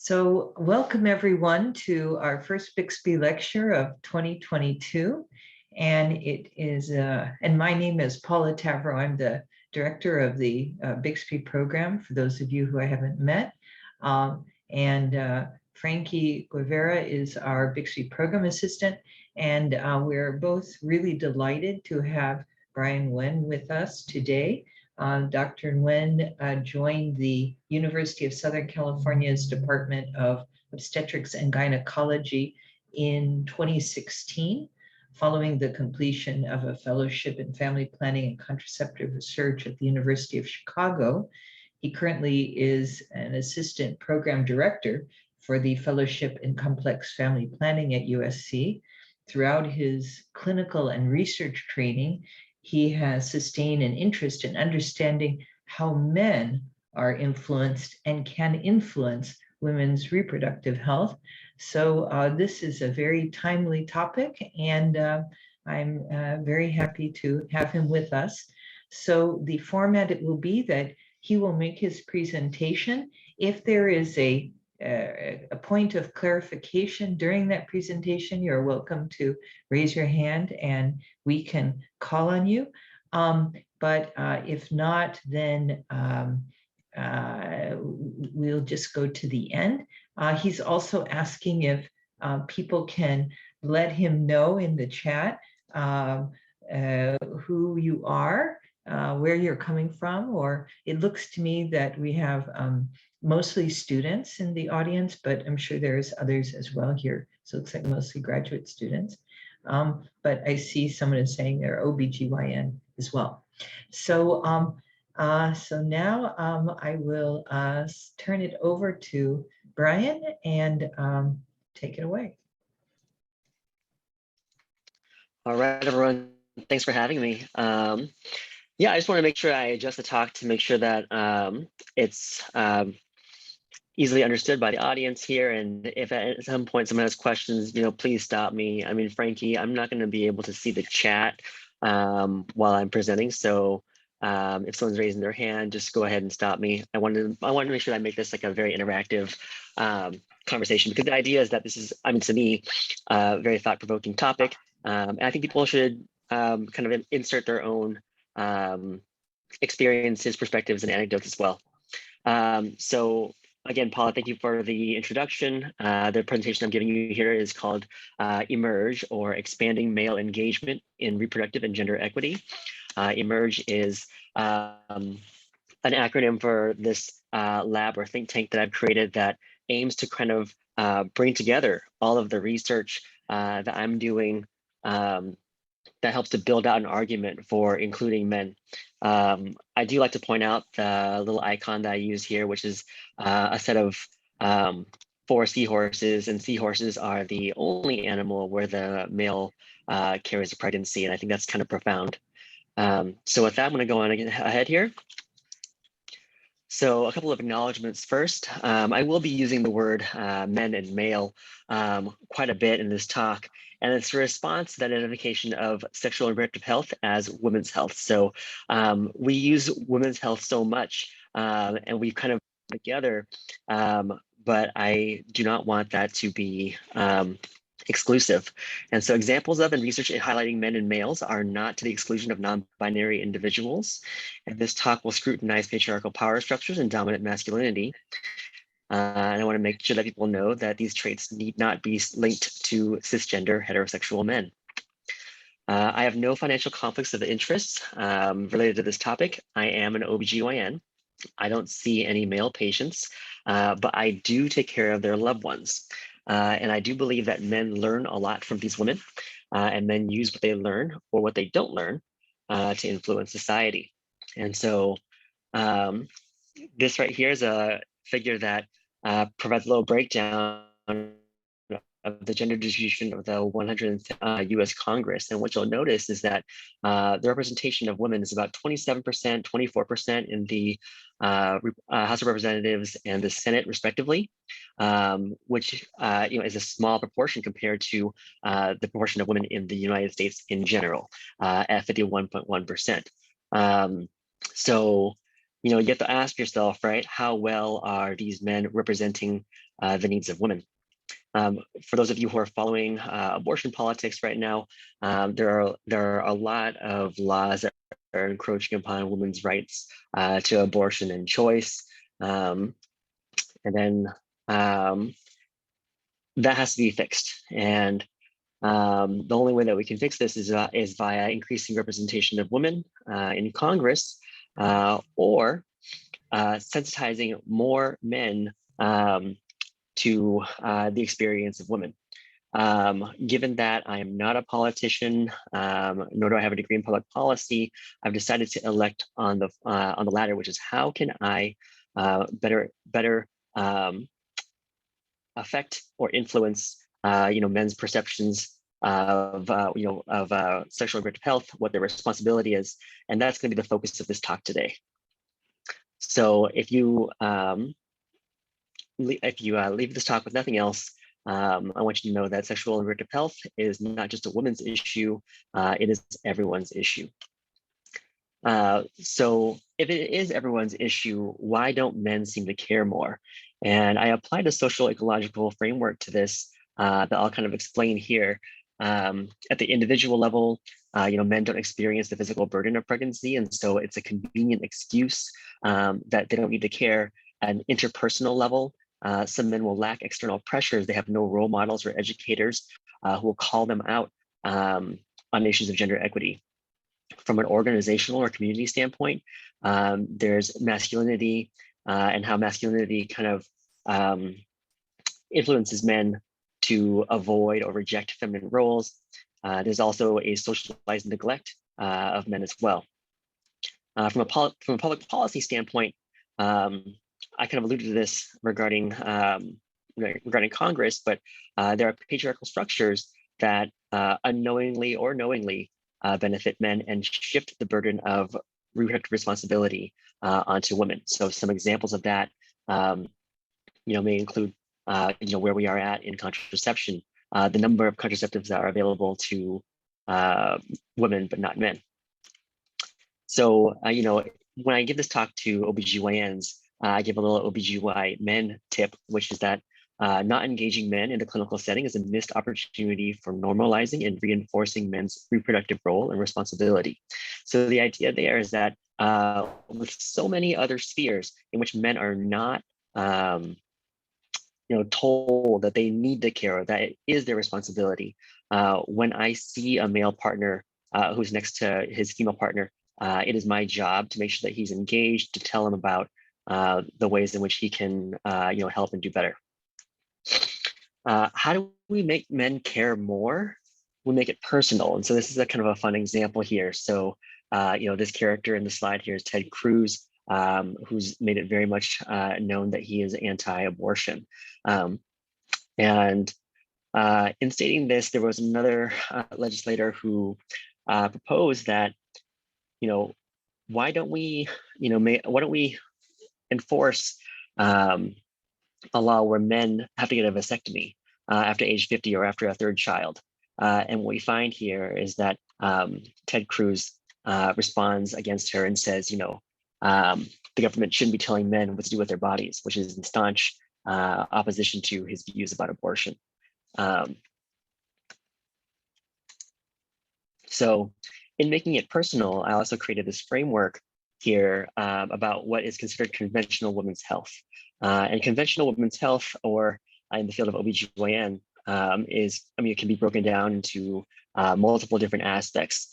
So welcome everyone to our first Bixby lecture of 2022. And and my name is Paula Tavro. I'm the director of the Bixby program, for those of you who I haven't met. Frankie Guevara is our Bixby program assistant. And we're both really delighted to have Brian Nguyen with us today. Dr. Nguyen joined the University of Southern California's Department of Obstetrics and Gynecology in 2016, following the completion of a fellowship in family planning and contraceptive research at the University of Chicago. He currently is an assistant program director for the fellowship in complex family planning at USC. Throughout his clinical and research training, he has sustained an interest in understanding how men are influenced and can influence women's reproductive health. So this is a very timely topic, and I'm very happy to have him with us. So the format, it will be that he will make his presentation. If there is a point of clarification during that presentation, you're welcome to raise your hand and we can call on you. But if not, then we'll just go to the end. He's also asking if people can let him know in the chat who you are, where you're coming from, or it looks to me that we have mostly students in the audience, but I'm sure there's others as well here. So it looks like mostly graduate students. But I see someone is saying they're OBGYN as well. So, now I will turn it over to Brian and take it away. All right, everyone. Thanks for having me. Yeah, I just want to make sure I adjust the talk to make sure that it's easily understood by the audience here. And if at some point someone has questions, please stop me. I mean, Frankie, I'm not going to be able to see the chat while I'm presenting. So if someone's raising their hand, just go ahead and stop me. I wanted to make sure that I make this like a very interactive conversation, because the idea is that this is, to me, a very thought-provoking topic. And I think people should kind of insert their own experiences, perspectives, and anecdotes as well. So again, Paula, thank you for the introduction. The presentation I'm giving you here is called Emerge, or Expanding Male Engagement in Reproductive and Gender Equity. Emerge is an acronym for this lab or think tank that I've created that aims to kind of bring together all of the research that I'm doing that helps to build out an argument for including men. I do like to point out the little icon that I use here, which is a set of 4 seahorses, and seahorses are the only animal where the male carries a pregnancy, and I think that's kind of profound. So with that, I'm going to go on ahead here. So a couple of acknowledgements first. I will be using the word men and male quite a bit in this talk, and it's a response to that identification of sexual and reproductive health as women's health. So we use women's health so much, and we've kind of together, but I do not want that to be exclusive. And so examples of and research highlighting men and males are not to the exclusion of non-binary individuals. And this talk will scrutinize patriarchal power structures and dominant masculinity. And I want to make sure that people know that these traits need not be linked to cisgender heterosexual men. I have no financial conflicts of interest related to this topic. I am an OBGYN. I don't see any male patients, but I do take care of their loved ones. And I do believe that men learn a lot from these women, and men use what they learn or what they don't learn to influence society. And so this right here is a figure that provides a little breakdown of the gender distribution of the 100th US Congress. And what you'll notice is that the representation of women is about 27%, 24% in the House of Representatives and the Senate, respectively, which is a small proportion compared to the proportion of women in the United States in general, at 51.1%. So you have to ask yourself, right, how well are these men representing the needs of women? For those of you who are following abortion politics right now, there are a lot of laws that are encroaching upon women's rights to abortion and choice. And then that has to be fixed. And the only way that we can fix this is via increasing representation of women in Congress, or sensitizing more men to the experience of women. Given that I am not a politician, nor do I have a degree in public policy, I've decided to elect on the latter, which is how can I better affect or influence men's perceptions of sexual and reproductive health, what their responsibility is, and that's going to be the focus of this talk today. So if you leave this talk with nothing else, I want you to know that sexual and reproductive health is not just a woman's issue, it is everyone's issue. So if it is everyone's issue, why don't men seem to care more? And I applied a social ecological framework to this that I'll kind of explain here. At the individual level, men don't experience the physical burden of pregnancy, and so it's a convenient excuse that they don't need to care. At an interpersonal level, some men will lack external pressures. They have no role models or educators who will call them out on issues of gender equity. From an organizational or community standpoint, there's masculinity and how masculinity kind of influences men to avoid or reject feminine roles. There's also a socialized neglect of men as well. From a public policy standpoint, I kind of alluded to this regarding Congress, but there are patriarchal structures that unknowingly or knowingly benefit men and shift the burden of reproductive responsibility onto women. So some examples of that, may include, where we are at in contraception, the number of contraceptives that are available to women, but not men. So, when I give this talk to OBGYNs, I give a little OBGY men tip, which is that not engaging men in the clinical setting is a missed opportunity for normalizing and reinforcing men's reproductive role and responsibility. So the idea there is that with so many other spheres in which men are not told that they need to care, or that it is their responsibility, when I see a male partner who's next to his female partner, it is my job to make sure that he's engaged, to tell him about the ways in which he can help and do better. How do we make men care more? We make it personal. And so this is a kind of a fun example here. So, this character in the slide here is Ted Cruz, who's made it very much known that he is anti-abortion. And in stating this, there was another legislator who proposed that, why don't we enforce a law where men have to get a vasectomy after age 50 or after a third child. And what we find here is that Ted Cruz responds against her and says, the government shouldn't be telling men what to do with their bodies, which is in staunch opposition to his views about abortion. So in making it personal, I also created this framework here about what is considered conventional women's health. And conventional women's health, or in the field of OBGYN, it can be broken down into multiple different aspects.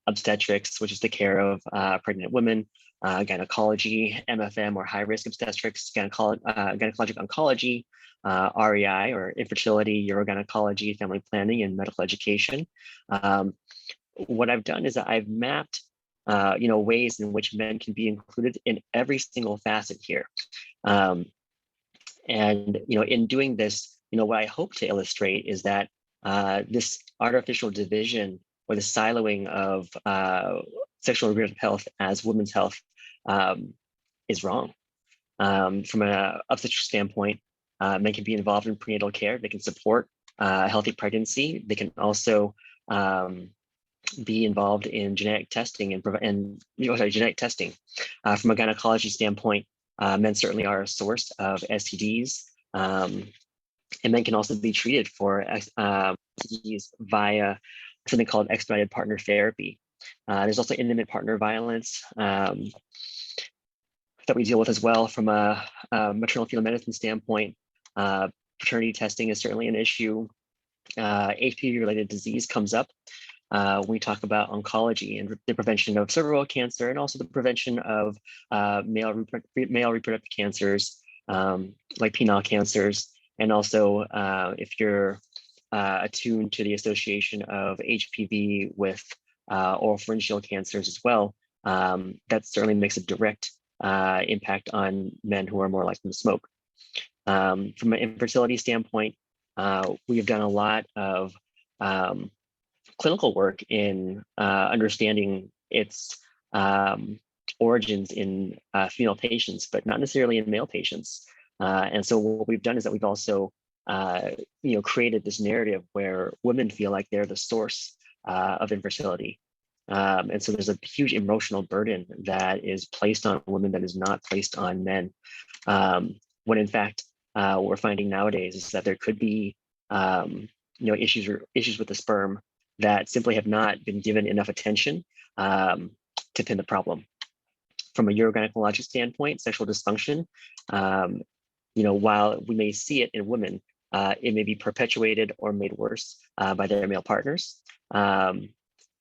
Obstetrics, which is the care of pregnant women, gynecology, MFM or high-risk obstetrics, gynecologic oncology, REI or infertility, urogynecology, family planning, and medical education. What I've done is that I've mapped ways in which men can be included in every single facet here. In doing this, what I hope to illustrate is that this artificial division or the siloing of sexual and reproductive health as women's health is wrong. From an obstetric standpoint, men can be involved in prenatal care. They can support a healthy pregnancy. They can also be involved in genetic testing genetic testing. From a gynecology standpoint, men certainly are a source of STDs, and men can also be treated for STDs via something called expedited partner therapy. There's also intimate partner violence that we deal with as well from a maternal fetal medicine standpoint. Paternity testing is certainly an issue. HPV-related disease comes up when we talk about oncology and the prevention of cervical cancer, and also the prevention of male reproductive cancers like penile cancers, and also if you're attuned to the association of HPV with oropharyngeal cancers as well, that certainly makes a direct impact on men who are more likely to smoke. From an infertility standpoint, we have done a lot of clinical work in understanding its origins in female patients, but not necessarily in male patients. And so what we've done is that we've also created this narrative where women feel like they're the source of infertility. And so there's a huge emotional burden that is placed on women that is not placed on men. When in fact, what we're finding nowadays is that there could be issues with the sperm that simply have not been given enough attention to pin the problem. From a urogynecologic standpoint, sexual dysfunction, while we may see it in women, it may be perpetuated or made worse by their male partners. And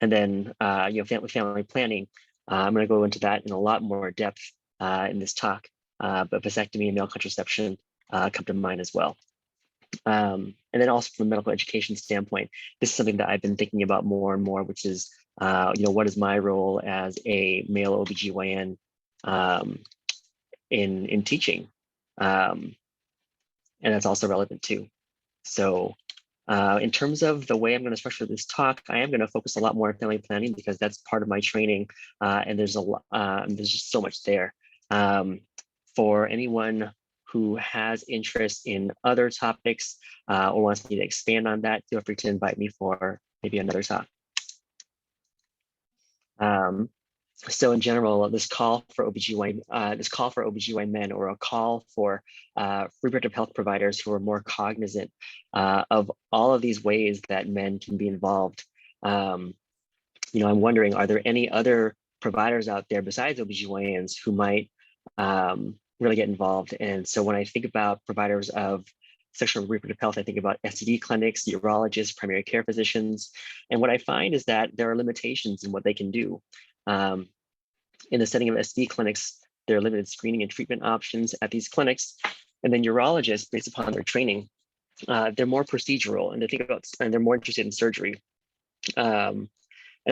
then, family planning. I'm going to go into that in a lot more depth in this talk, but vasectomy and male contraception come to mind as well. And then also from a medical education standpoint, this is something that I've been thinking about more and more, which is, what is my role as a male OBGYN in teaching? And that's also relevant too. So in terms of the way I'm going to structure this talk, I am going to focus a lot more on family planning because that's part of my training, and there's just so much there. For anyone who has interest in other topics or wants me to expand on that, feel free to invite me for maybe another talk. So in general, this call for OBGYN men, or a call for reproductive health providers who are more cognizant of all of these ways that men can be involved. I'm wondering, are there any other providers out there besides OBGYNs who might really get involved? And so when I think about providers of sexual and reproductive health, I think about STD clinics, urologists, primary care physicians. And what I find is that there are limitations in what they can do. In the setting of STD clinics, there are limited screening and treatment options at these clinics. And then urologists, based upon their training, they're more procedural and they're more interested in surgery. And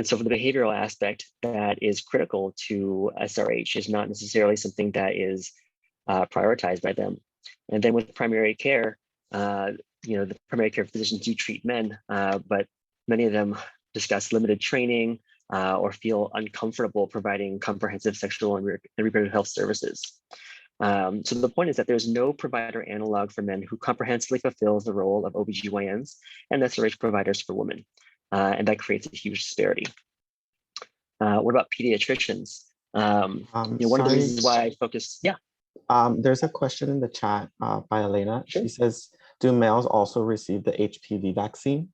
so for the behavioral aspect that is critical to SRH is not necessarily something that is prioritized by them. And then with primary care, the primary care physicians do treat men, but many of them discuss limited training or feel uncomfortable providing comprehensive sexual and reproductive health services. So the point is that there's no provider analog for men who comprehensively fulfills the role of OBGYNs and SRH providers for women. And that creates a huge disparity. What about pediatricians? One of the reasons why I focus, there's a question in the chat by Elena. Sure. She says, do males also receive the HPV vaccine?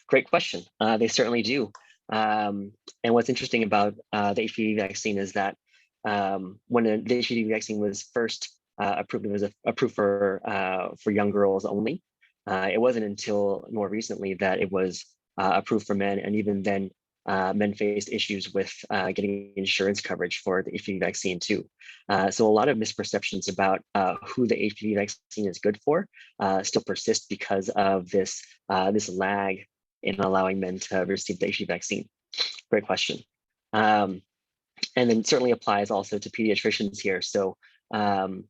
Great question. They certainly do. And what's interesting about the HPV vaccine is that when the HPV vaccine was first approved, it was approved for young girls only. It wasn't until more recently that it was approved for men, and even then, men faced issues with getting insurance coverage for the HPV vaccine too. So a lot of misperceptions about who the HPV vaccine is good for still persist because of this lag in allowing men to receive the HPV vaccine. Great question. And then certainly applies also to pediatricians here. So when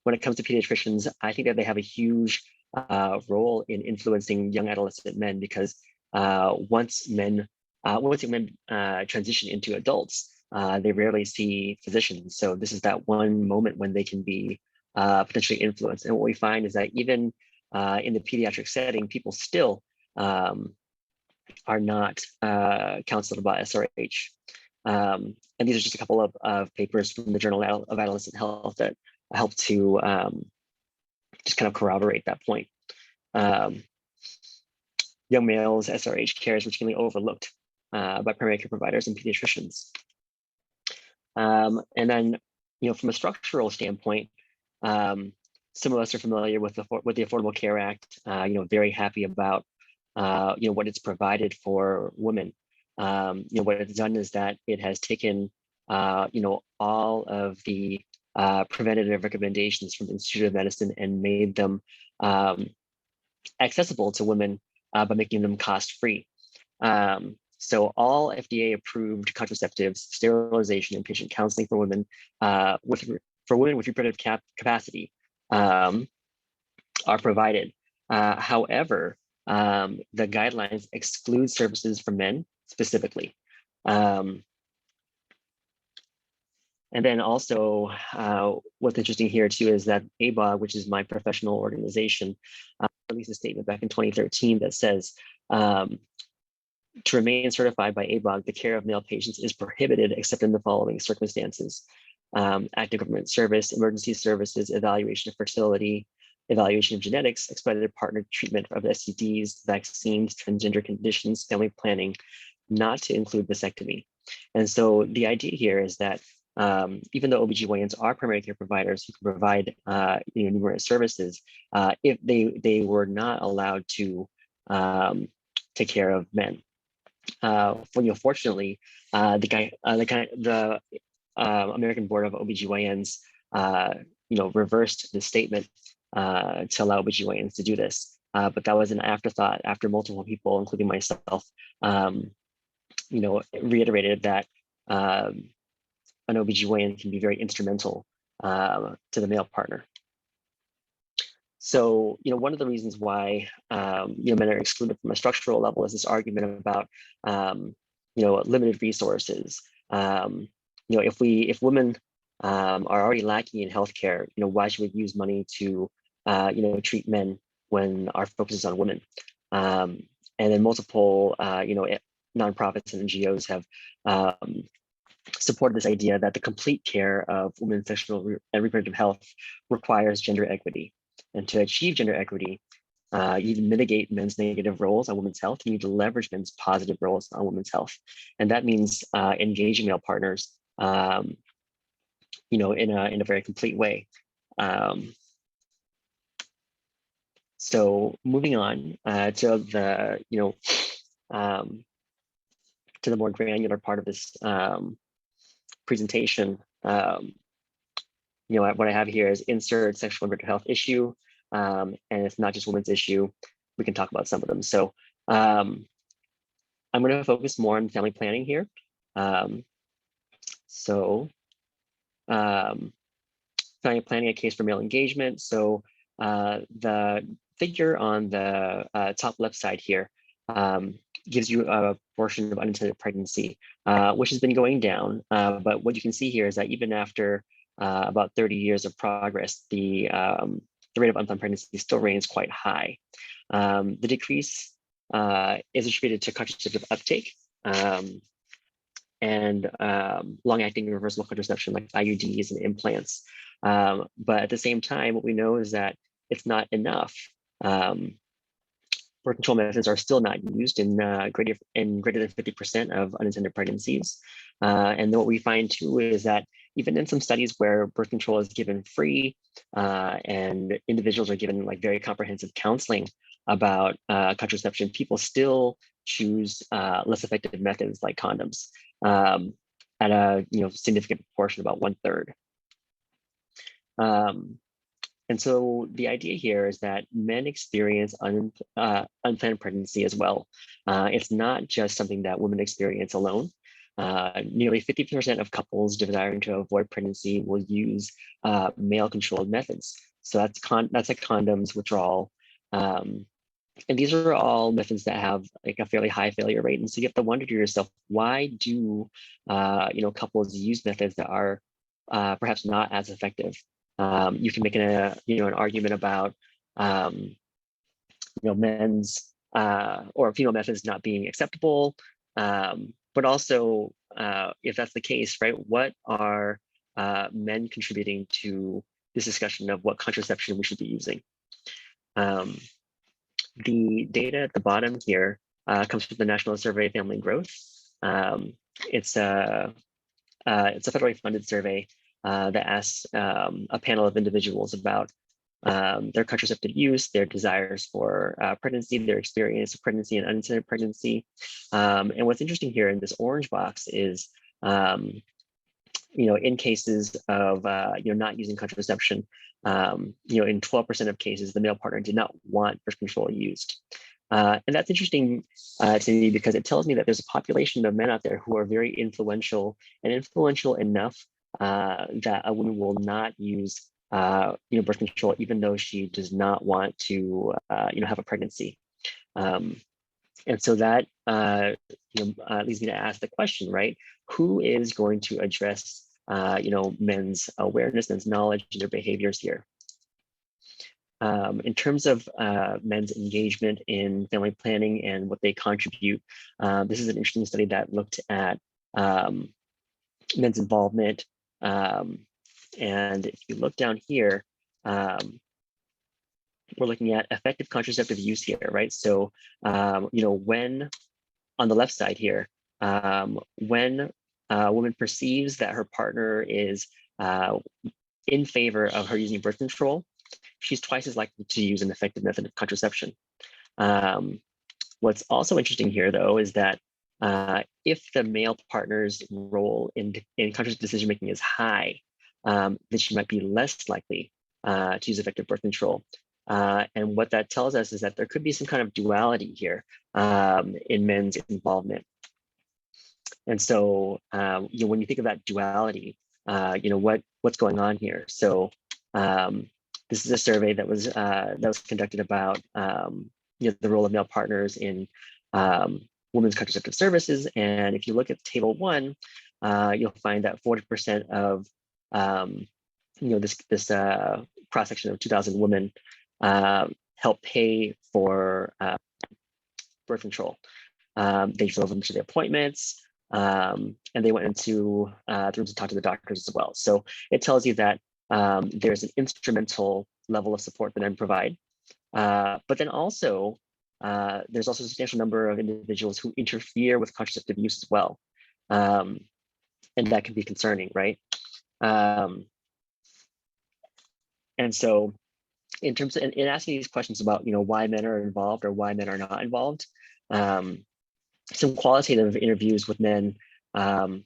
it comes to pediatricians, I think that they have a huge role in influencing young adolescent men, because once young men transition into adults, they rarely see physicians. So this is that one moment when they can be potentially influenced. And what we find is that even in the pediatric setting, people still are not counseled by SRH. And these are just a couple of papers from the Journal of Adolescent Health that help to just kind of corroborate that point. Young males, SRH care is routinely overlooked by primary care providers and pediatricians. And then, from a structural standpoint, some of us are familiar with the Affordable Care Act. Very happy about what it's provided for women. What it's done is that it has taken all of the preventative recommendations from the Institute of Medicine and made them accessible to women by making them cost-free. So all FDA-approved contraceptives, sterilization, and patient counseling for women with reproductive capacity are provided. However, the guidelines exclude services for men specifically. And then also, what's interesting here too is that ABOG, which is my professional organization, released a statement back in 2013 that says, to remain certified by ABOG, the care of male patients is prohibited except in the following circumstances: active government service, emergency services, evaluation of fertility, evaluation of genetics, expedited partner treatment of STDs, vaccines, transgender conditions, family planning, not to include vasectomy. And so the idea here is that even though OBGYNs are primary care providers who can provide numerous services, if they were not allowed to take care of men. Fortunately, the American Board of OBGYNs reversed the statement to allow OBGYNs to do this. But that was an afterthought after multiple people, including myself, reiterated that an OBGYN can be very instrumental to the male partner. So, one of the reasons why men are excluded from a structural level is this argument about limited resources. If women are already lacking in healthcare, why should we use money to treat men when our focus is on women? And then multiple nonprofits and NGOs have supported this idea that the complete care of women's sexual and reproductive health requires gender equity. And to achieve gender equity, you need to mitigate men's negative roles on women's health. You need to leverage men's positive roles on women's health. And that means engaging male partners, in a very complete way. So moving on to the more granular part of this presentation, what I have here is insert sexual and reproductive health issue, and it's not just women's issue. We can talk about some of them. So I'm going to focus more on family planning here. Family planning, a case for male engagement. So the figure on the top left side here gives you a portion of unintended pregnancy, which has been going down. But what you can see here is that even after about 30 years of progress, the rate of unplanned pregnancy still remains quite high. The decrease is attributed to contraceptive uptake and long-acting reversible contraception like IUDs and implants. But at the same time, what we know is that it's not enough. Birth control methods are still not used in greater than 50% of unintended pregnancies. And then what we find too is that even in some studies where birth control is given free and individuals are given like very comprehensive counseling about contraception, people still choose less effective methods like condoms at a significant proportion, about 1/3. And so the idea here is that men experience unplanned pregnancy as well. It's not just something that women experience alone. Nearly 50% of couples desiring to avoid pregnancy will use male-controlled methods. So that's like condoms, withdrawal, and these are all methods that have like a fairly high failure rate. And so you have to wonder to yourself, why do couples use methods that are perhaps not as effective? You can make an argument about men's or female methods not being acceptable, but also if that's the case, right, what are men contributing to this discussion of what contraception we should be using? The data at the bottom here comes from the National Survey of Family Growth. It's a federally funded survey that asks a panel of individuals about their contraceptive use, their desires for pregnancy, their experience of pregnancy and unintended pregnancy. And what's interesting here in this orange box is, in cases of not using contraception, in 12% of cases, the male partner did not want birth control used. And that's interesting to me because it tells me that there's a population of men out there who are very influential and influential enough that a woman will not use birth control, even though she does not want to have a pregnancy. And so that leads me to ask the question, right? Who is going to address men's awareness, men's knowledge, and their behaviors here? In terms of men's engagement in family planning and what they contribute, this is an interesting study that looked at men's involvement. And if you look down here, we're looking at effective contraceptive use here, right? So, when on the left side here, when a woman perceives that her partner is in favor of her using birth control, she's twice as likely to use an effective method of contraception. What's also interesting here, though, is that if the male partner's role in contraceptive decision-making is high, then she might be less likely to use effective birth control. And what that tells us is that there could be some kind of duality here in men's involvement. And so, when you think of that duality, what's going on here? So, this is a survey that was conducted about the role of male partners in women's contraceptive services. And if you look at table 1, you'll find that 40% of this cross section of 2,000 women help pay for birth control. They drove them to the appointments, and they went into the rooms to talk to the doctors as well. So it tells you that there's an instrumental level of support that men provide. But then also, there's also a substantial number of individuals who interfere with contraceptive use as well. And that can be concerning, right? And so in terms of in asking these questions about why men are involved or why men are not involved, some qualitative interviews with men have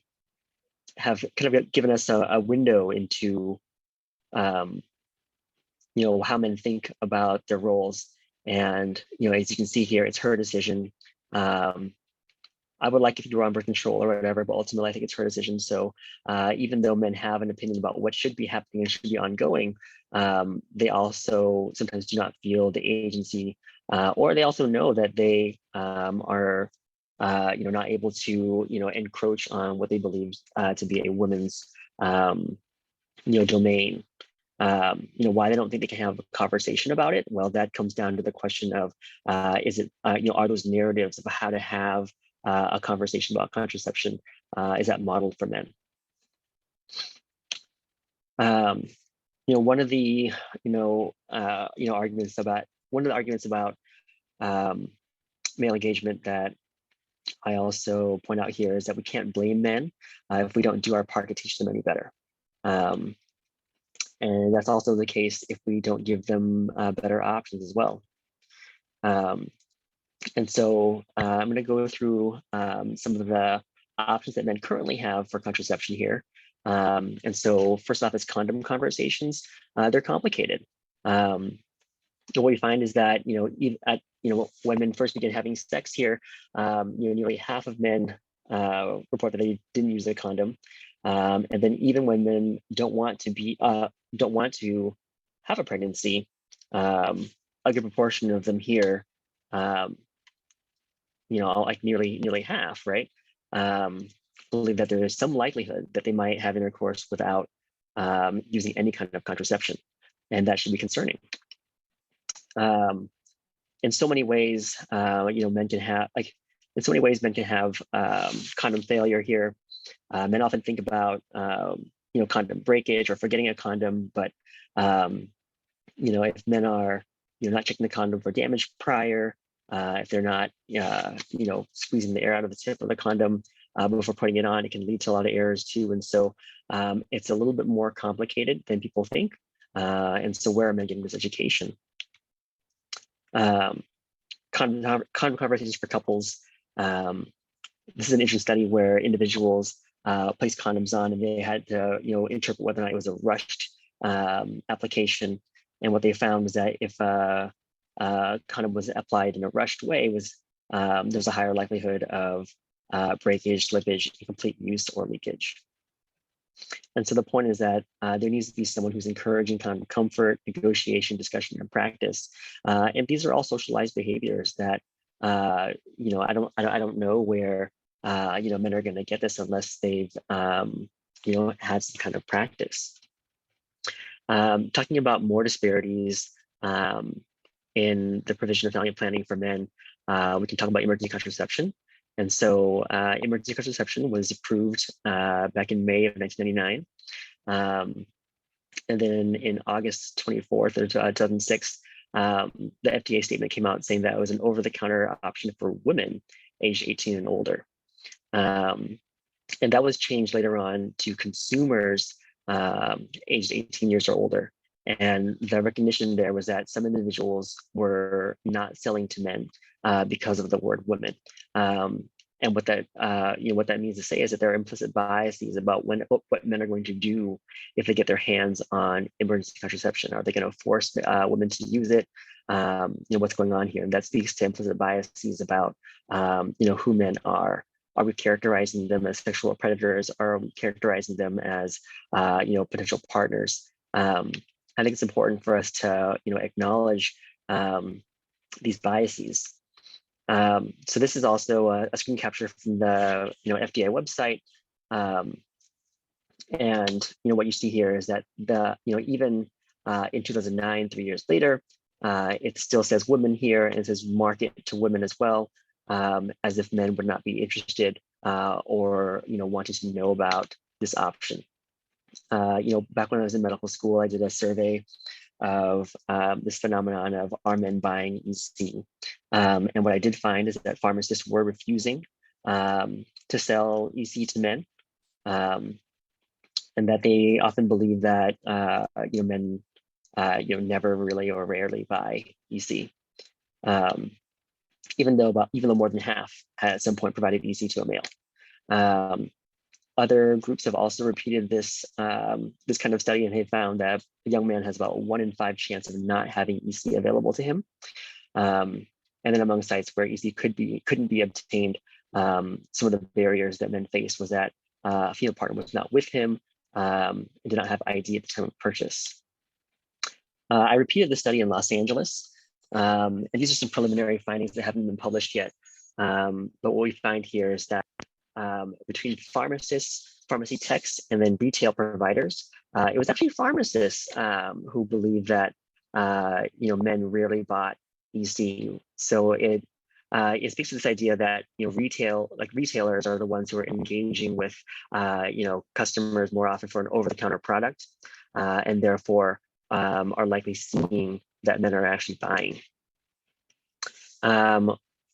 kind of given us a window into how men think about their roles. And as you can see here, it's her decision. I would like if you were on birth control or whatever, but ultimately I think it's her decision. So even though men have an opinion about what should be happening and should be ongoing, they also sometimes do not feel the agency, or they also know that they are not able to encroach on what they believe to be a woman's domain. Why they don't think they can have a conversation about it? Well, that comes down to the question of is it are those narratives of how to have a conversation about contraception, is that modeled for men? One of the arguments about male engagement that I also point out here is that we can't blame men if we don't do our part to teach them any better. And that's also the case if we don't give them better options as well. And so I'm going to go through some of the options that men currently have for contraception here. And so first off is condom conversations. They're complicated. What we find is that, when men first begin having sex here, nearly half of men report that they didn't use a condom. And then even when men don't want to have a pregnancy, a good proportion of them here, like nearly half, right, believe that there is some likelihood that they might have intercourse without using any kind of contraception, and that should be concerning. in so many ways, men can have condom failure here. Men often think about condom breakage or forgetting a condom, but if men are not checking the condom for damage prior, if they're not squeezing the air out of the tip of the condom before putting it on, it can lead to a lot of errors too. And so it's a little bit more complicated than people think. And so where are men getting this education? Condom conversations for couples. This is an interesting study where individuals placed condoms on, and they had to interpret whether or not it was a rushed application. And what they found was that if a condom was applied in a rushed way, there's a higher likelihood of breakage, slippage, incomplete use, or leakage. And so the point is that there needs to be someone who's encouraging condom comfort, negotiation, discussion, and practice. And these are all socialized behaviors that I don't know where men are going to get this unless they've had some kind of practice. Talking about more disparities in the provision of family planning for men, we can talk about emergency contraception. And so emergency contraception was approved back in May of 1999. And then in August 24th of 2006, the FDA statement came out saying that it was an over-the-counter option for women aged 18 and older. And that was changed later on to consumers aged 18 years or older. And the recognition there was that some individuals were not selling to men because of the word women. And what that means to say is that there are implicit biases about what men are going to do if they get their hands on emergency contraception. Are they going to force women to use it? What's going on here? And that speaks to implicit biases about who men are. Are we characterizing them as sexual predators? Or are we characterizing them as potential partners? I think it's important for us to acknowledge these biases. So this is also a screen capture from the FDA website, and what you see here is that even in 2009, 3 years later, it still says women here, and it says market to women as well, as if men would not be interested or wanted to know about this option. Back when I was in medical school, I did a survey of this phenomenon of are men buying EC. And what I did find is that pharmacists were refusing to sell EC to men, and that they often believe that men never really or rarely buy EC, even though more than half at some point provided EC to a male. Other groups have also repeated this kind of study, and they found that a young man has about 1 in 5 chance of not having EC available to him. And then among sites where EC couldn't be obtained, some of the barriers that men faced was that a female partner was not with him and did not have ID at the time of purchase. I repeated the study in Los Angeles, and these are some preliminary findings that haven't been published yet. But what we find here is that between pharmacists, pharmacy techs, and then retail providers, it was actually pharmacists who believed that men rarely bought EC. So it speaks to this idea that retailers are the ones who are engaging with customers more often for an over-the-counter product, and therefore are likely seeing that men are actually buying.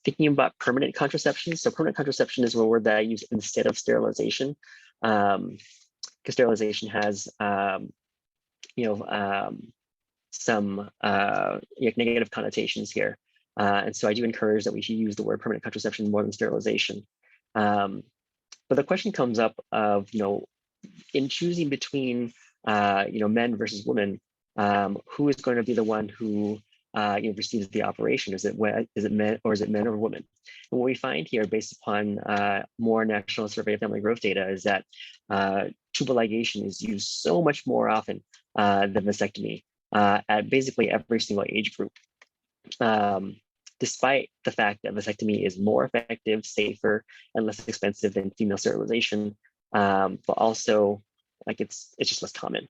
Thinking about permanent contraception. So permanent contraception is a word that I use instead of sterilization, because sterilization has some negative connotations here. And so I do encourage that we should use the word permanent contraception more than sterilization. But the question comes up of, in choosing between, men versus women, who is going to be the one who receives the operation? Is it men or women? And what we find here, based upon more National Survey of Family Growth data, is that tubal ligation is used so much more often than vasectomy at basically every single age group, despite the fact that vasectomy is more effective, safer, and less expensive than female sterilization, but also it's just less common.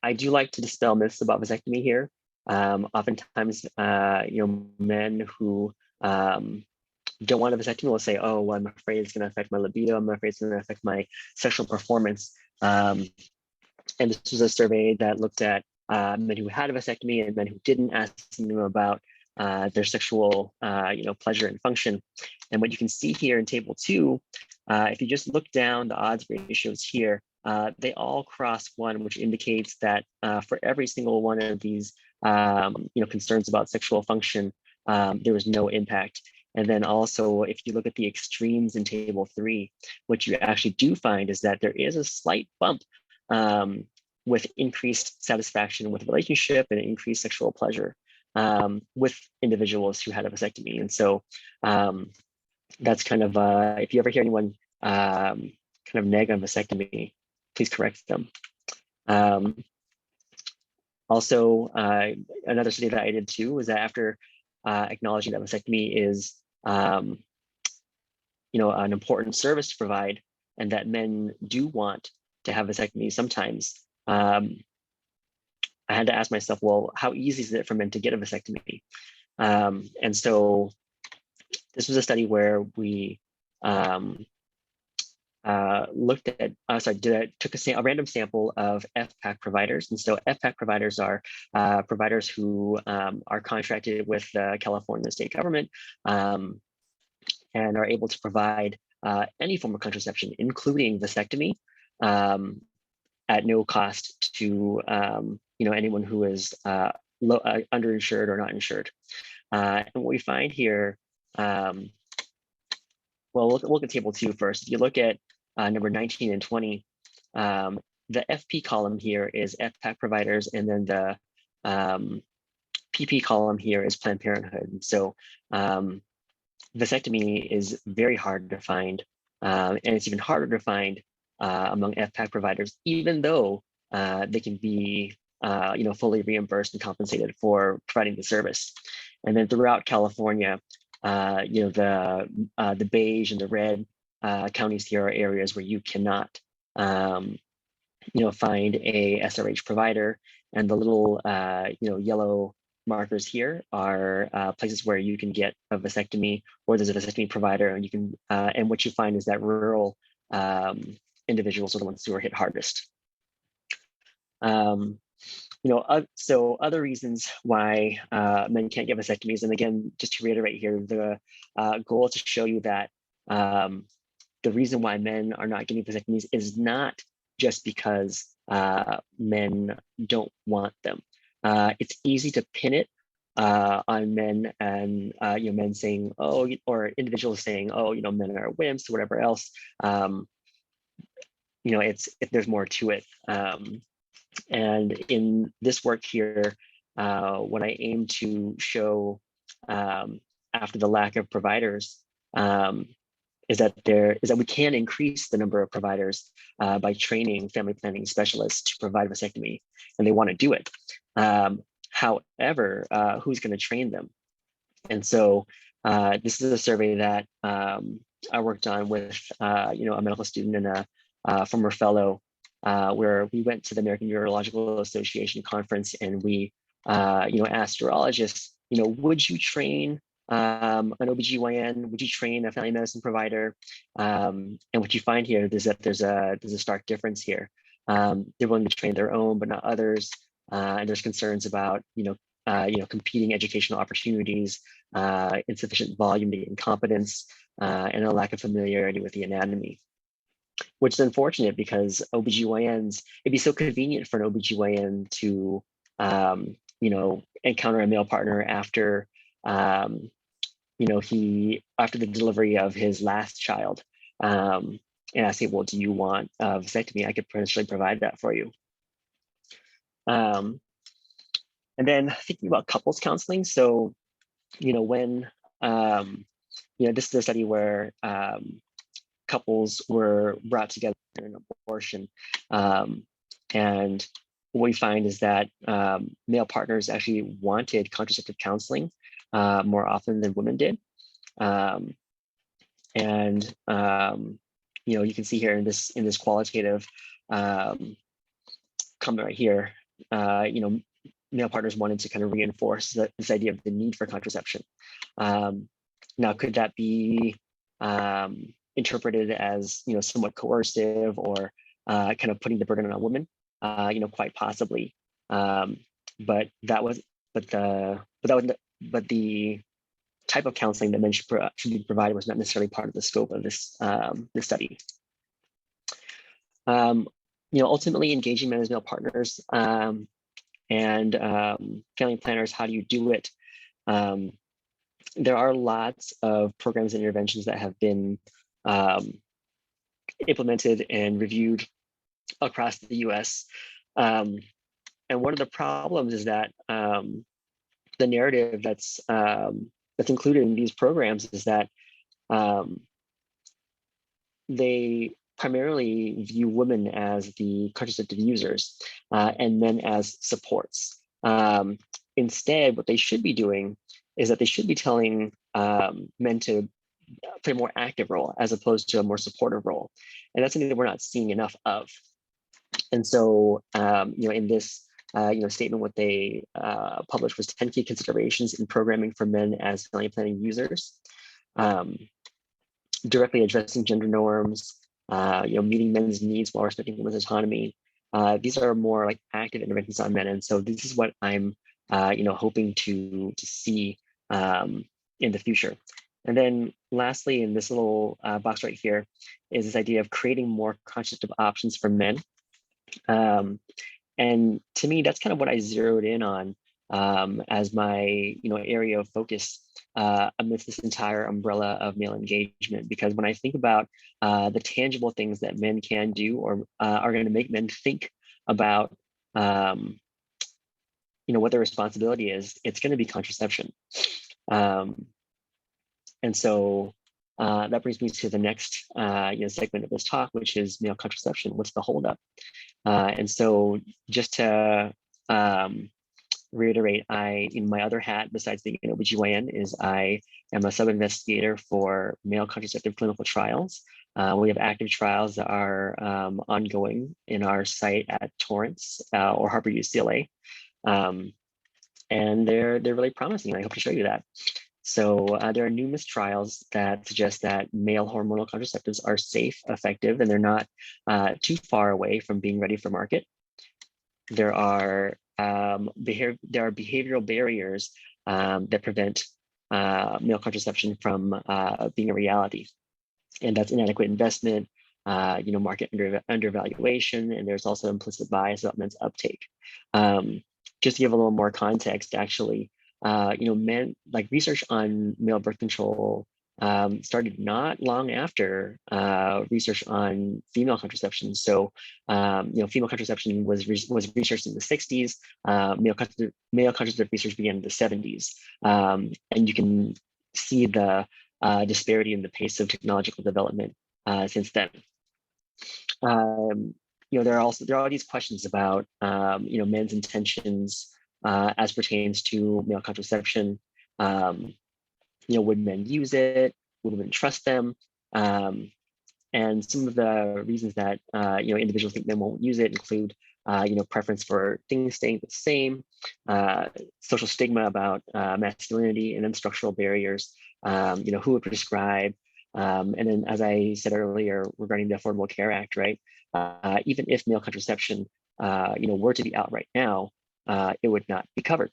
I do like to dispel myths about vasectomy here. Oftentimes, men who don't want a vasectomy will say, oh, well, I'm afraid it's going to affect my libido. I'm afraid it's going to affect my sexual performance. And this was a survey that looked at men who had a vasectomy and men who didn't, asking them about their sexual, pleasure and function. And what you can see here in table 2, if you just look down the odds ratios here, they all cross 1, which indicates that for every single one of these, concerns about sexual function, there was no impact. And then also, if you look at the extremes in table 3, what you actually do find is that there is a slight bump with increased satisfaction with the relationship and increased sexual pleasure with individuals who had a vasectomy. And so that's kind of, if you ever hear anyone kind of nag on vasectomy, please correct them. Also, another study that I did too was that after acknowledging that vasectomy is, an important service to provide, and that men do want to have vasectomy sometimes, I had to ask myself, well, how easy is it for men to get a vasectomy? And so this was a study where we looked at, took a random sample of FPAC providers. And so FPAC providers are providers who are contracted with the California state government and are able to provide any form of contraception, including vasectomy, at no cost to anyone who is underinsured or not insured. And what we find here, well, look at table 2 first. If you look at number 19 and 20, the FP column here is FPAC providers, and then the PP column here is Planned Parenthood. And so vasectomy is very hard to find, and it's even harder to find among FPAC providers, even though they can be fully reimbursed and compensated for providing the service. And then throughout California, the beige and the red counties here are areas where you cannot find a SRH provider, and the little yellow markers here are places where you can get a vasectomy, or there's a vasectomy provider, and you can and what you find is that rural individuals are the ones who are hit hardest. So other reasons why men can't get vasectomies, and again, just to reiterate here, the goal is to show you that the reason why men are not getting vasectomies is not just because men don't want them. It's easy to pin it on men, and men saying, oh, or individuals saying, oh, men are wimps or whatever else. There's more to it. And in this work here, what I aim to show after the lack of providers is that we can increase the number of providers by training family planning specialists to provide vasectomy, and they want to do it. However, who's going to train them? And so this is a survey that I worked on with a medical student and a former fellow, where we went to the American Urological Association conference, and we asked urologists, would you train an OBGYN? Would you train a family medicine provider? And what you find here is that there's a stark difference here. They're willing to train their own, but not others. And there's concerns about competing educational opportunities, insufficient volume to incompetence, and a lack of familiarity with the anatomy. Which is unfortunate, because OBGYNs, it'd be so convenient for an OBGYN to, encounter a male partner after, after the delivery of his last child, and I say, well, do you want a vasectomy? I could potentially provide that for you. And then thinking about couples counseling. So, when, this is a study where couples were brought together in an abortion. And what we find is that male partners actually wanted contraceptive counseling more often than women did. You can see here in this qualitative comment right here, male partners wanted to kind of reinforce this idea of the need for contraception. Now, could that be interpreted as somewhat coercive or kind of putting the burden on women? Quite possibly. But the type of counseling that men should be provided was not necessarily part of the scope of this study. Ultimately engaging men as male partners and family planners, how do you do it? There are lots of programs and interventions that have been implemented and reviewed across the US. And one of the problems is that the narrative that's included in these programs is that they primarily view women as the contraceptive users and men as supports. Instead, what they should be doing is that they should be telling men to play a more active role as opposed to a more supportive role. And that's something that we're not seeing enough of. And so, in this statement, what they published was 10 key considerations in programming for men as family planning users, directly addressing gender norms, meeting men's needs while respecting women's autonomy. These are more like active interventions on men. And so this is what I'm, hoping to see in the future. And then lastly, in this little box right here, is this idea of creating more contraceptive options for men. And to me, that's kind of what I zeroed in on as my area of focus amidst this entire umbrella of male engagement. Because when I think about the tangible things that men can do or are going to make men think about what their responsibility is, it's going to be contraception. And so that brings me to the next segment of this talk, which is male contraception. What's the holdup? And so just to reiterate, in my other hat, besides being an OBGYN, is I am a sub-investigator for male contraceptive clinical trials. We have active trials that are ongoing in our site at Torrance or Harvard UCLA. And they're really promising. I hope to show you that. So there are numerous trials that suggest that male hormonal contraceptives are safe, effective, and they're not too far away from being ready for market. There are behavioral barriers that prevent male contraception from being a reality, and that's inadequate investment, market undervaluation, and there's also implicit bias about men's uptake. Just to give a little more context, actually. Men, like research on male birth control started not long after research on female contraception. So, female contraception was researched in the 60s. Male contraceptive research began in the 70s. And you can see the disparity in the pace of technological development since then. There are all these questions about men's intentions as pertains to male contraception. Would men use it? Would women trust them? And some of the reasons that individuals think men won't use it include preference for things staying the same, social stigma about masculinity, and then structural barriers. Who would prescribe? And then, as I said earlier, regarding the Affordable Care Act, right? Even if male contraception, were to be out right now, it would not be covered.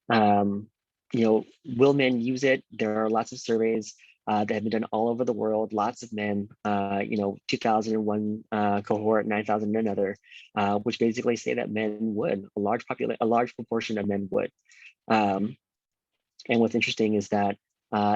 Will men use it? There are lots of surveys that have been done all over the world. Lots of men, 2001 cohort, 9,000 another, which basically say that men would. A large proportion of men would. And what's interesting is that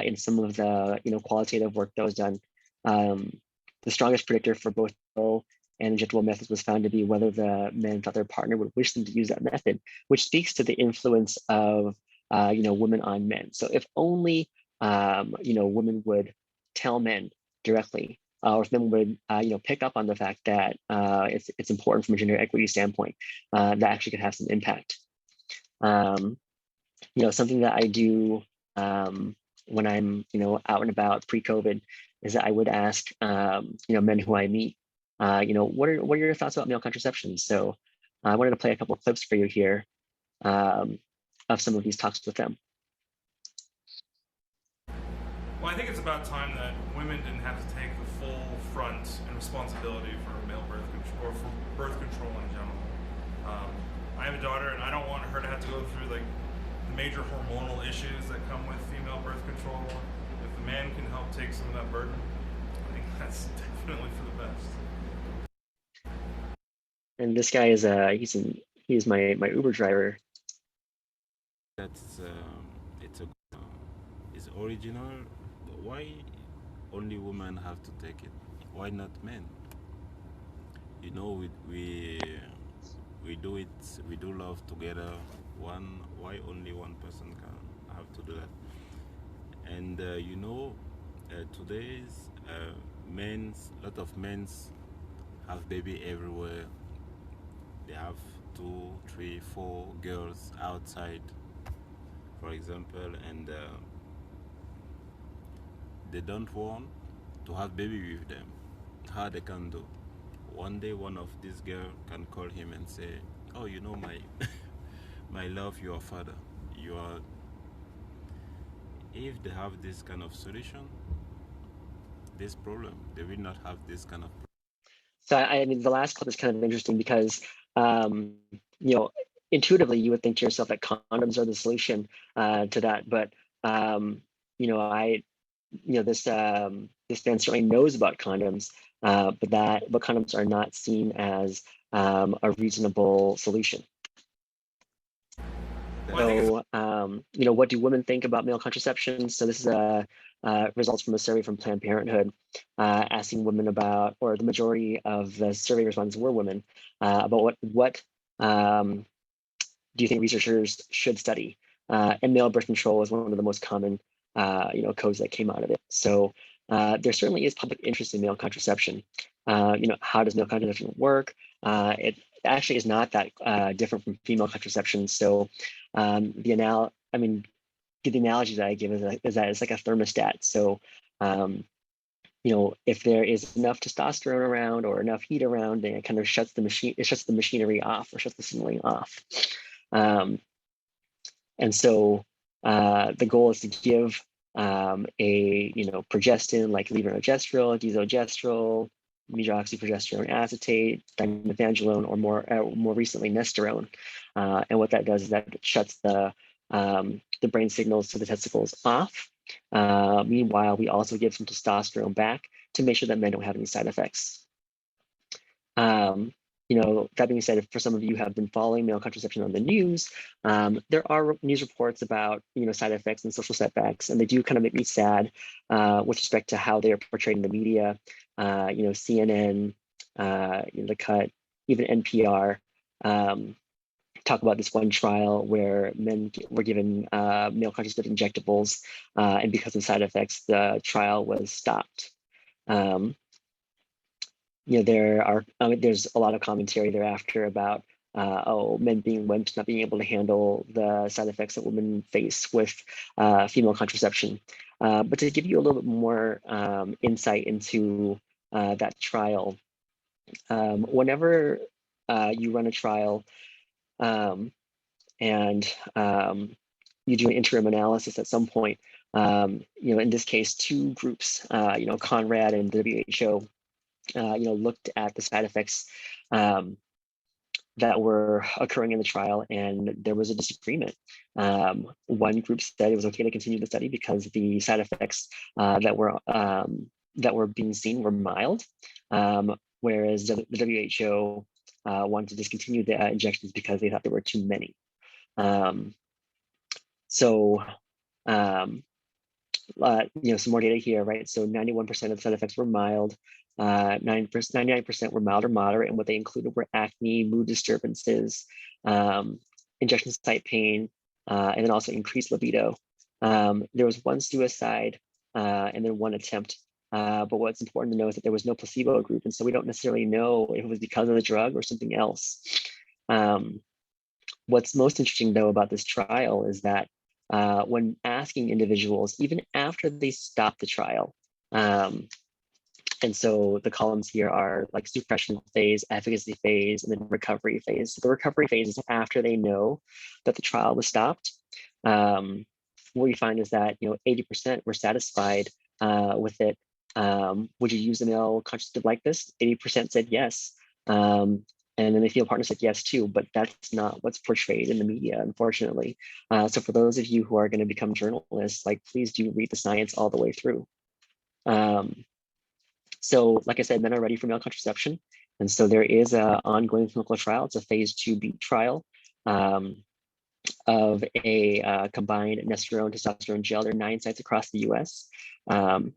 in some of the qualitative work that was done, the strongest predictor for both oral and injectable methods was found to be whether the men thought their partner would wish them to use that method, which speaks to the influence of women on men. So if only women would tell men directly, or if men would pick up on the fact that it's important from a gender equity standpoint, that actually could have some impact. Something that I do when I'm out and about pre-COVID is that I would ask men who I meet, what are your thoughts about male contraception? So I wanted to play a couple of clips for you here of some of these talks with them. Well, I think it's about time that women didn't have to take the full front and responsibility for male birth control, or for birth control in general. I have a daughter, and I don't want her to have to go through like the major hormonal issues that come with female birth control. If the man can help take some of that burden, I think that's definitely for the best. And this guy is he's my Uber driver. That's it's original. Why only women have to take it? Why not men? You know, we do it. We do love together. Why only one person can have to do that? And you know, today's lot of men's have baby everywhere. They have 2, 3, 4 girls outside, for example, and they don't want to have baby with them. How they can do? One day, one of these girls can call him and say, "Oh, you know, my my love, your father. You are." If they have this kind of solution, this problem, they will not have this kind of problem. So I mean, the last clip is kind of interesting because, you know, intuitively you would think to yourself that condoms are the solution to that. But, you know, this man certainly knows about condoms, but condoms are not seen as a reasonable solution. So, you know, what do women think about male contraception? So this is results from a survey from Planned Parenthood, asking women about, or the majority of the survey respondents were women, about what do you think researchers should study? And male birth control is one of the most common, you know, codes that came out of it. So there certainly is public interest in male contraception. You know, how does male contraception work? It actually is not that different from female contraception. So the analogy that I give is that it's like a thermostat. So, you know, if there is enough testosterone around or enough heat around, then it kind of shuts the machinery off, or shuts the signaling off. And so the goal is to give you know, progestin like levonorgestrel, desogestrel, medroxyprogesterone acetate, dimethandrolone, or more recently nesterone. And what that does is that it shuts the brain signals to the testicles off. Meanwhile, we also give some testosterone back to make sure that men don't have any side effects. You know, that being said, for some of you who have been following male contraception on the news, there are news reports about, you know, side effects and social setbacks, and they do kind of make me sad with respect to how they are portrayed in the media. You know, CNN, you know, The Cut, even NPR talk about this one trial where men were given male contraceptive injectables, and because of side effects, the trial was stopped. You know, there's a lot of commentary thereafter about men being wimps, not being able to handle the side effects that women face with female contraception. But to give you a little bit more insight into that trial, whenever you run a trial and you do an interim analysis at some point, you know, in this case, 2 groups, you know, Conrad and the WHO, you know, looked at the side effects that were occurring in the trial, and there was a disagreement. One group said it was okay to continue the study because the side effects that were being seen were mild, whereas the WHO wanted to discontinue the injections because they thought there were too many. So, you know, some more data here, right? So 91% of the side effects were mild. 99% were mild or moderate, and what they included were acne, mood disturbances, injection site pain, and then also increased libido. There was 1 suicide and then 1 attempt. But what's important to know is that there was no placebo group, and so we don't necessarily know if it was because of the drug or something else. What's most interesting, though, about this trial is that when asking individuals, even after they stopped the trial, And so the columns here are like suppression phase, efficacy phase, and then recovery phase. So the recovery phase is after they know that the trial was stopped. What we find is that 80% were satisfied with it. Would you use a male contraceptive like this? 80% said yes. And then the female partner said yes too, but that's not what's portrayed in the media, unfortunately. So for those of you who are going to become journalists, like please do read the science all the way through. So like I said, men are ready for male contraception. And so there is an ongoing clinical trial. It's a phase 2B trial of a combined estrone testosterone gel. There are 9 sites across the US. And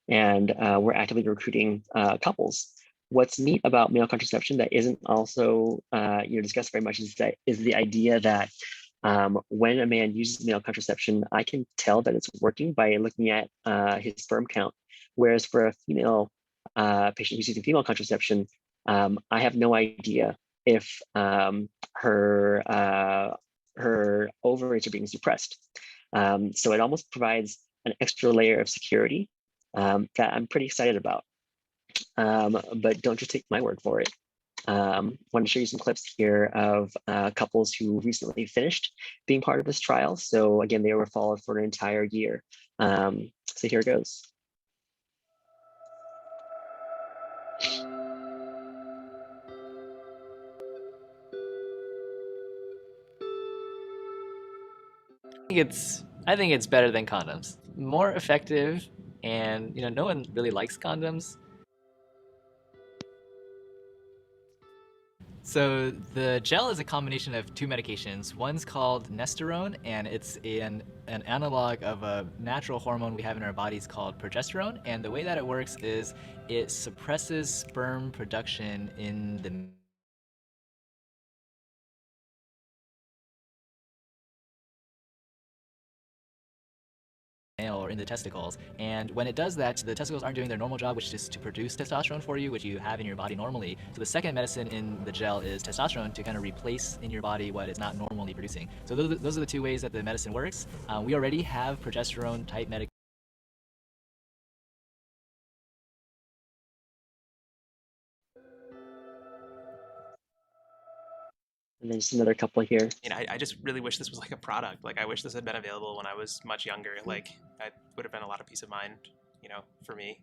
we're actively recruiting couples. What's neat about male contraception that isn't also discussed very much is the idea that when a man uses male contraception, I can tell that it's working by looking at his sperm count. Whereas for a female patient who's using female contraception, I have no idea if her ovaries are being suppressed. So it almost provides an extra layer of security that I'm pretty excited about. But don't just take my word for it. Want to show you some clips here of couples who recently finished being part of this trial. So again, they were followed for an entire year. So here it goes. I think it's better than condoms. More effective, and no one really likes condoms. So the gel is a combination of 2 medications. One's called nesterone, and it's an analog of a natural hormone we have in our bodies called progesterone. And the way that it works is it suppresses sperm production in the male or in the testicles. And when it does that, the testicles aren't doing their normal job, which is to produce testosterone for you, which you have in your body normally. So the second medicine in the gel is testosterone to kind of replace in your body what it's not normally producing. So those are the 2 ways that the medicine works. We already have progesterone type medication. And then just another couple here. I just really wish this was like a product. Like I wish this had been available when I was much younger. Like that would have been a lot of peace of mind, for me.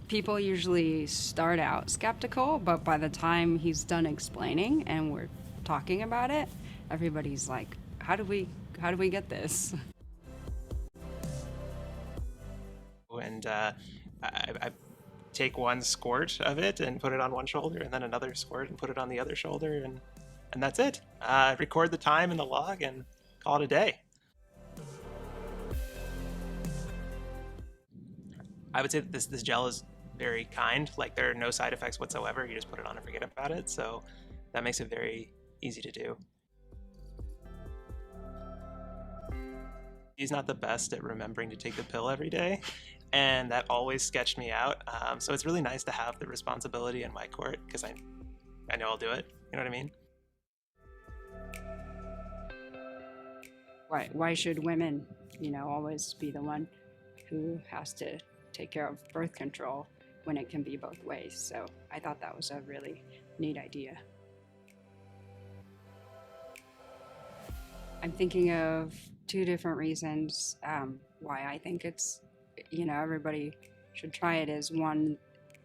People usually start out skeptical, but by the time he's done explaining and we're talking about it, everybody's like, how do we get this? And I take one squirt of it and put it on one shoulder, and then another squirt and put it on the other shoulder, and that's it. Record the time in the log and call it a day. I would say that this gel is very kind. Like there are no side effects whatsoever. You just put it on and forget about it. So that makes it very easy to do. He's not the best at remembering to take the pill every day, and that always sketched me out. So it's really nice to have the responsibility in my court because I know I'll do it. You know what I mean? Why should women, always be the one who has to take care of birth control when it can be both ways? So I thought that was a really neat idea. I'm thinking of 2 different reasons why I think it's, everybody should try it. Is one,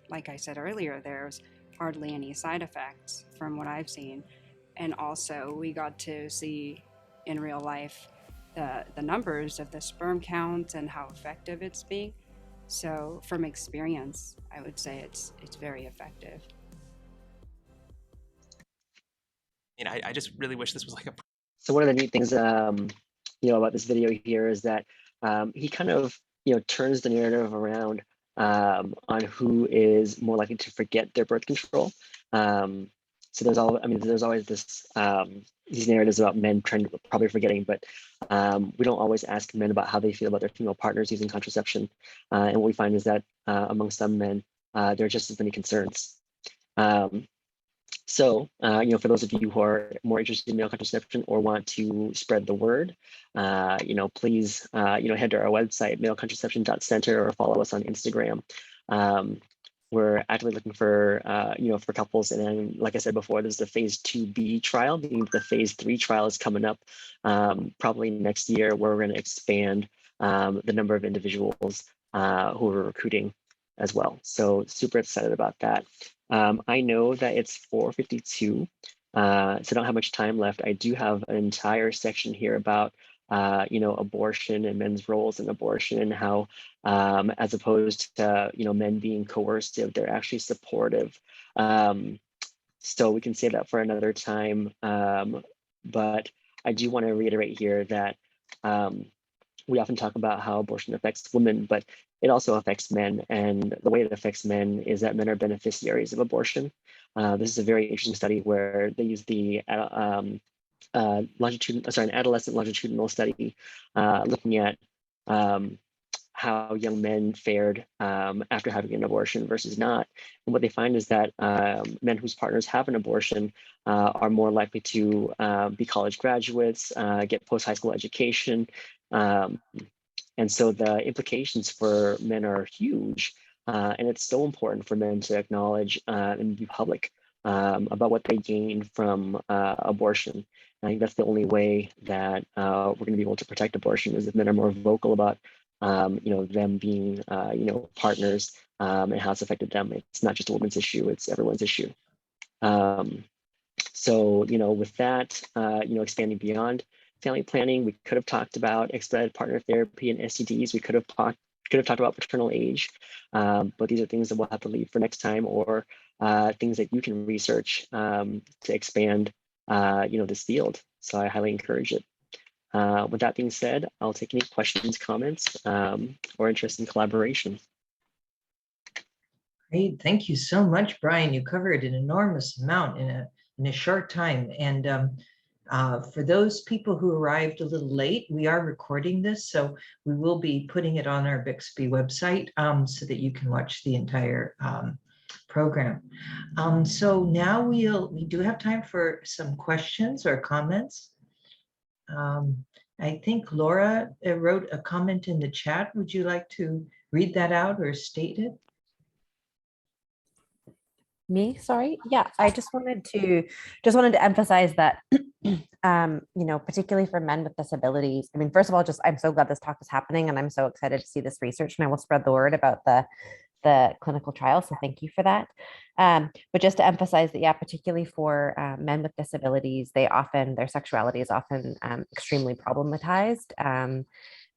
like I said earlier, there's hardly any side effects from what I've seen. And also we got to see in real life the numbers of the sperm count and how effective it's being. So from experience, I would say it's very effective. I just really wish this was like a... So one of the neat things, about this video here is that he kind of, turns the narrative around on who is more likely to forget their birth control. So there's always this these narratives about men probably forgetting, but we don't always ask men about how they feel about their female partners using contraception. And what we find is that among some men, there are just as many concerns. So, for those of you who are more interested in male contraception or want to spread the word, please, head to our website, malecontraception.center, or follow us on Instagram. We're actively looking for, for couples. And then, like I said before, there's the phase 2B trial. The phase 3 trial is coming up probably next year, where we're going to expand the number of individuals who are recruiting as well. So super excited about that. I know that it's 4:52, so I don't have much time left. I do have an entire section here about, abortion and men's roles in abortion, and how, as opposed to, men being coercive, they're actually supportive. So we can save that for another time. But I do want to reiterate here that we often talk about how abortion affects women, but it also affects men. And the way it affects men is that men are beneficiaries of abortion. This is a very interesting study where they use the an adolescent longitudinal study looking at how young men fared after having an abortion versus not. And what they find is that men whose partners have an abortion are more likely to be college graduates, get post-high school education. And so the implications for men are huge. And it's so important for men to acknowledge and be public about what they gain from abortion. I think that's the only way that we're going to be able to protect abortion, is if men are more vocal about them being partners and how it's affected them. It's not just a woman's issue, it's everyone's issue. So with that, expanding beyond family planning, we could have talked about expedited partner therapy and STDs. We could have talked about paternal age, but these are things that we'll have to leave for next time, or things that you can research to expand this field. So I highly encourage it. With that being said, I'll take any questions, comments, or interest in collaboration. Great, thank you so much, Brian. You covered an enormous amount in a short time. And for those people who arrived a little late, we are recording this, so we will be putting it on our Bixby website so that you can watch the entire program. So now we do have time for some questions or comments. I think Laura wrote a comment in the chat. Would you like to read that out or state it? Me, sorry. Yeah, I just wanted to emphasize that, particularly for men with disabilities. I mean, first of all, I'm so glad this talk is happening, and I'm so excited to see this research, and I will spread the word about the clinical trial. So thank you for that. But just to emphasize that, yeah, particularly for men with disabilities, their sexuality is often extremely problematized.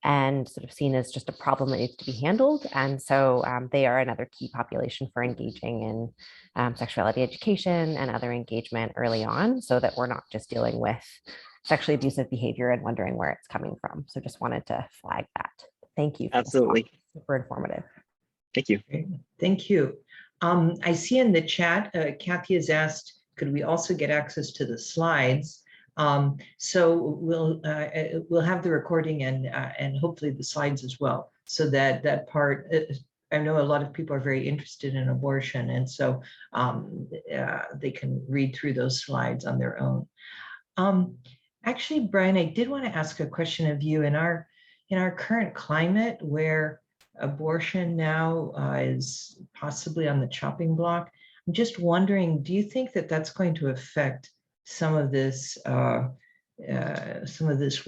And sort of seen as just a problem that needs to be handled. And so they are another key population for engaging in sexuality education and other engagement early on, so that we're not just dealing with sexually abusive behavior and wondering where it's coming from. So just wanted to flag that. Thank you. Absolutely. Super informative. Thank you. Thank you. I see in the chat, Kathy has asked, could we also get access to the slides? So we'll have the recording and hopefully the slides as well, so that part. I know a lot of people are very interested in abortion, and so they can read through those slides on their own. Actually, Brian, I did want to ask a question of you. In our current climate, where abortion now is possibly on the chopping block, I'm just wondering, do you think that that's going to affect some of this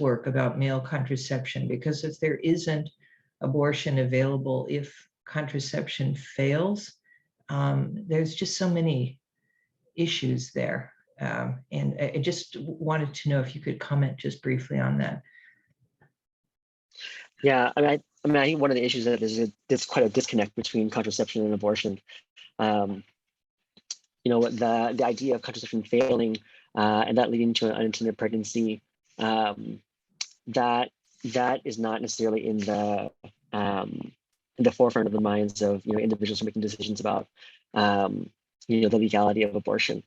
work about male contraception? Because if there isn't abortion available, if contraception fails, there's just so many issues there. And I just wanted to know if you could comment just briefly on that. Yeah, I think one of the issues that there's quite a disconnect between contraception and abortion. The idea of contraception failing and that leading to an unintended pregnancy, that is not necessarily in the forefront of the minds of individuals who are making decisions about the legality of abortion.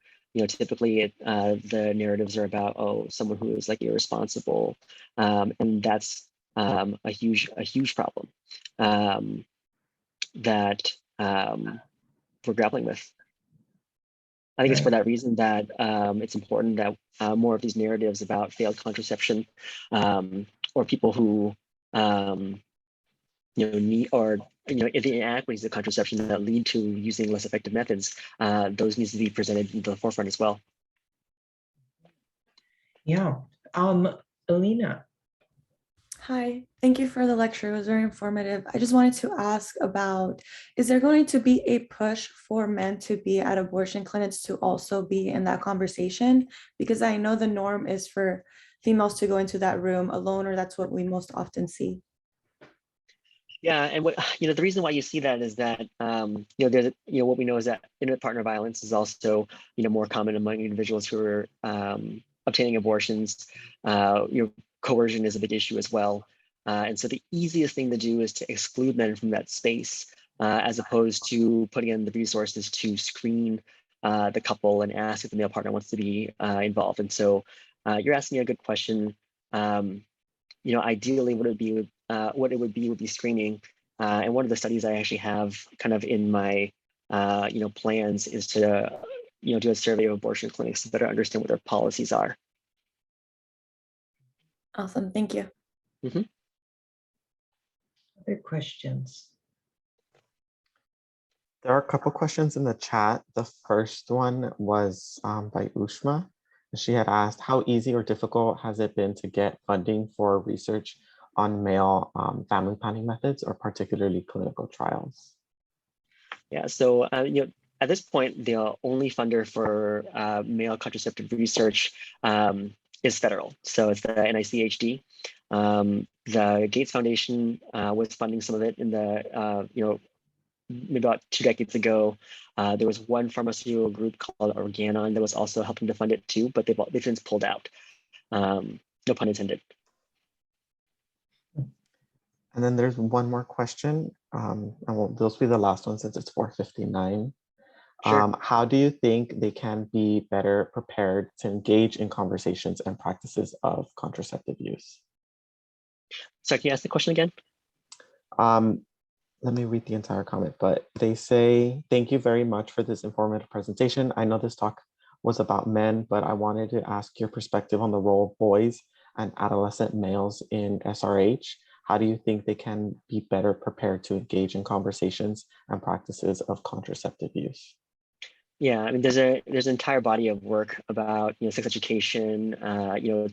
Typically the narratives are about someone who is like irresponsible, and that's a huge problem that we're grappling with. I think it's for Right. that reason that it's important that more of these narratives about failed contraception or people who need or the inequities of contraception that lead to using less effective methods, those needs to be presented in the forefront as well. Yeah. Alina. Hi, thank you for the lecture. It was very informative. I just wanted to ask about, is there going to be a push for men to be at abortion clinics to also be in that conversation? Because I know the norm is for females to go into that room alone, or that's what we most often see. Yeah, and what the reason why you see that is that there's what we know is that intimate partner violence is also more common among individuals who are obtaining abortions. Coercion is a big issue as well, and so the easiest thing to do is to exclude men from that space, as opposed to putting in the resources to screen the couple and ask if the male partner wants to be involved. And so you're asking a good question. Ideally, what it would be screening. And one of the studies I actually have kind of in my plans is to do a survey of abortion clinics to better understand what their policies are. Awesome, thank you. Mm-hmm. Other questions? There are a couple questions in the chat. The first one was by Ushma. She had asked, how easy or difficult has it been to get funding for research on male family planning methods, or particularly clinical trials? Yeah, so at this point, the only funder for male contraceptive research is federal. So it's the NICHD. The Gates Foundation was funding some of it in the maybe about 2 decades ago. There was one pharmaceutical group called Organon that was also helping to fund it too, but they've since pulled out. No pun intended. And then there's one more question. Those will be the last one since it's 4:59. Sure. How do you think they can be better prepared to engage in conversations and practices of contraceptive use? So can you ask the question again? Let me read the entire comment, but they say, thank you very much for this informative presentation. I know this talk was about men, but I wanted to ask your perspective on the role of boys and adolescent males in SRH. How do you think they can be better prepared to engage in conversations and practices of contraceptive use? Yeah, I mean, there's an entire body of work about sex education,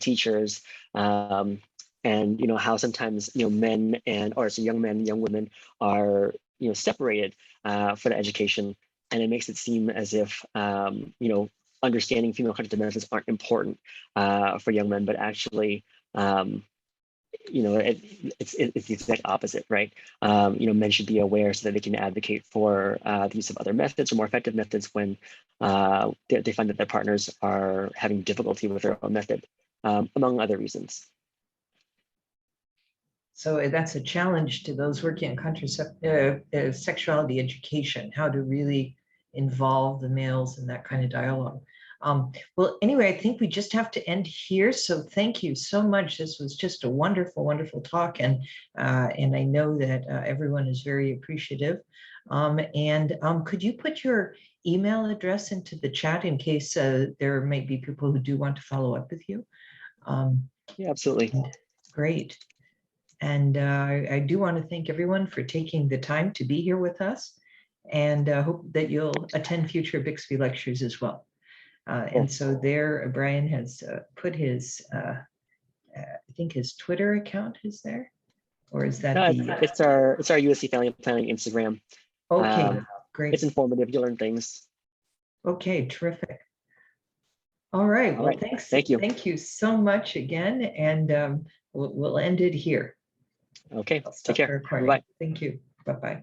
teachers, and how sometimes men young men, young women are separated for the education, and it makes it seem as if understanding female contraceptive methods aren't important for young men, but actually it's the exact opposite, right? Men should be aware so that they can advocate for the use of other methods or more effective methods when they find that their partners are having difficulty with their own method, among other reasons. So that's a challenge to those working in sexuality education, how to really involve the males in that kind of dialogue. Well, anyway, I think we just have to end here. So thank you so much. This was just a wonderful, wonderful talk. And I know that everyone is very appreciative. Could you put your email address into the chat in case there might be people who do want to follow up with you? Yeah, absolutely. Great. And I do want to thank everyone for taking the time to be here with us, and hope that you'll attend future Bixby lectures as well. And so there, Brian has put his, I think his Twitter account is there, or is that it's our USC Family Planning Instagram. Okay, great. It's informative. You learn things. Okay, terrific. All right. Well, thanks. Thank you. Thank you so much again, and we'll end it here. Okay. Take care. Bye. Thank you. Bye-bye.